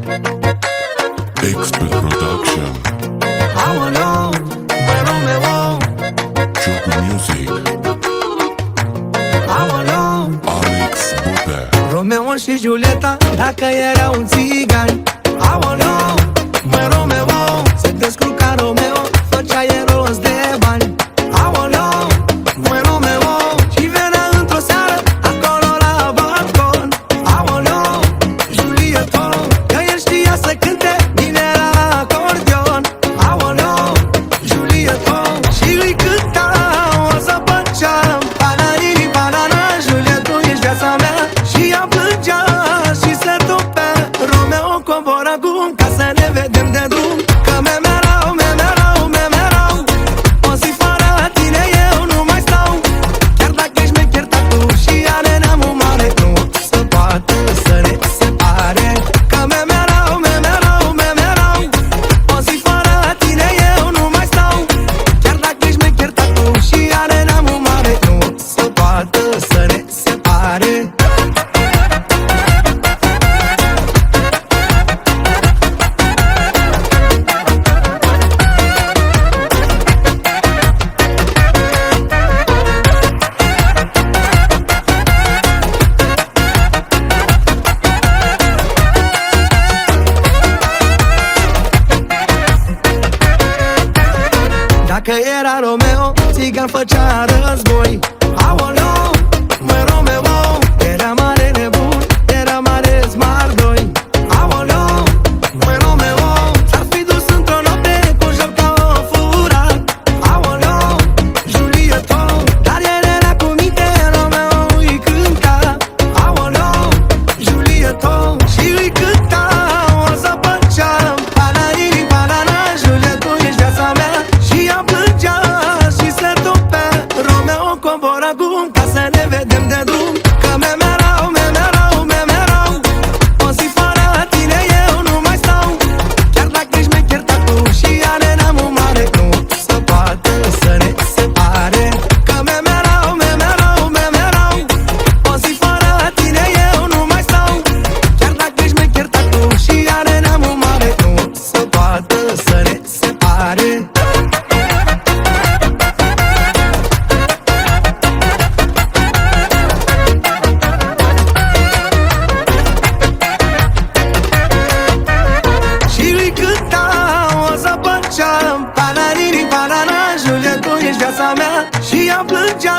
Expert Production, Aoleu, băi Romeo, Ciocu Music, aoleu, Alex Botea, Romeo și Julieta, dacă erau un țigan. Aoleu, băi Romeo, se descurca Romeo, făcea e rost de bani. Aoleu, băi Romeo, și venea într-o seară, acolo la balcon. Aoleu, Julieta, că el știa să cânte, bine la acordeon. Aoleu, Julieta, și îi cânta, o să păceam, bananini, banana, Julieta, ești viața mea. Și ea plângea și se topea, Romeo cobora acum, ca să ne vedem de drum. Că memerau, memerau, memerau, o zi fără tine eu nu mai stau. Chiar dacă ești mecher tatu și are neamul mare, nu se poate să ne separe. Că memerau, memerau, memerau, o zi fără tine eu nu mai stau. Chiar dacă ești mecher tatu și are neamul mare, nu se poate să ne separe. Dacă era Romeo, țigan făcea război. Aoleu, măi Romeo, era mare nebun, era mare smardoi. Aoleu, măi Romeo, s-ar fi dus într-o noapte cu joc ca o furat. Aoleu, Julieta, dar el era cu minte, Romeo îi cânta. Aoleu, Julieta, și îi cânta, o să păceam, bananini, banana, Julieta, ești viața mea. Și ea plângea și se topea, Romeo cobora acum, ca să ne vedem de drum. Că memerau, memerau, memerau, o zi fără tine eu nu mai stau. Chiar dacă ești mecher tatu și are neamul mare, nu se poate să ne separe. Că memerau, memerau, memerau, o zi fără tine eu nu mai stau. Chiar dacă ești mecher tatu și are neamul mare, nu se poate să ne separe. Bananini, banana, Julieta, ești viața mea. Și ea plângea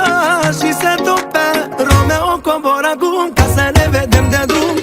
și se topea, Romeo cobora acum, ca să ne vedem de drum.